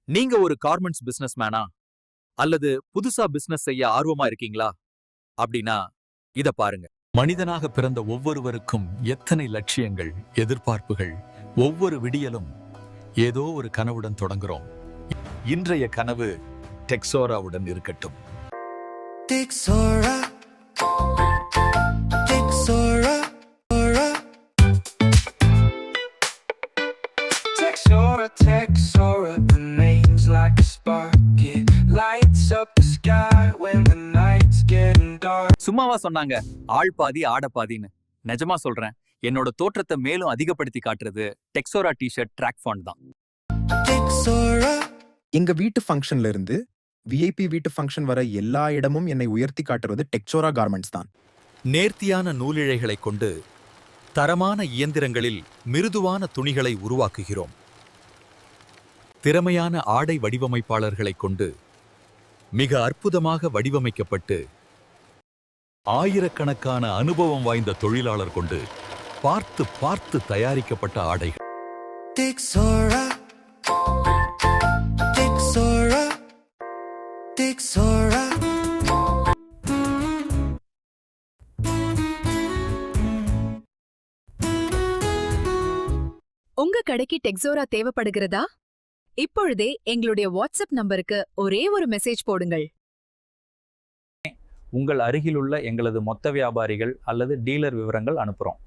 நீங்க ஒரு garments business மேனா அல்லது புதுசா பிசினஸ் செய்ய ஆர்வமா இருக்கீங்களா அப்படின்னா இத பாருங்க. மனிதனாக பிறந்த ஒவ்வொருவருக்கும் எத்தனை லட்சியங்கள், எதிர்பார்ப்புகள். ஒவ்வொரு விடியலும் ஏதோ ஒரு கனவுடன் தொடங்குறோம். இன்றைய கனவு டெக்ஸோராவுடன் இருக்கட்டும். Texora, the name's like a spark. It lights up the sky when the night's getting dark. சும்மாவா சொன்னாங்க ஆள் பாதி ஆட பாதின்னு? நிஜமா சொல்றேன், என்னோட தோற்றத்தை மேலும் அதிகப்படுத்தி காட்டுறது டெக்ஸோரா டிஷர்ட் ட்ராக் ஃபாண்ட் தான். எங்க வீட்டு ஃபங்க்ஷன்ல இருந்து விஐபி வீட்டு ஃபங்க்ஷன் வர எல்லா இடமும் என்னை உயர்த்தி காட்டுறது டெக்ஸோரா கார்மெண்ட்ஸ் தான். நேர்த்தியான நூலிழைகளை கொண்டு தரமான இயந்திரங்களில் மிருதுவான துணிகளை உருவாக்குகிறோம். திறமையான ஆடை வடிவமைப்பாளர்களைக் கொண்டு மிக அற்புதமாக வடிவமைக்கப்பட்டு ஆயிரக்கணக்கான அனுபவம் வாய்ந்த தொழிலாளர் கொண்டு பார்த்து பார்த்து தயாரிக்கப்பட்ட ஆடைகள். உங்க கடைக்கு டெக்ஸோரா தேவைப்படுகிறதா? இப்பொழுதே எங்களுடைய வாட்ஸ்அப் நம்பருக்கு ஒரே ஒரு மெசேஜ் போடுங்கள். உங்கள் அருகிலுள்ள எங்களது மொத்த வியாபாரிகள் அல்லது டீலர் விவரங்கள் அனுப்புறோம்.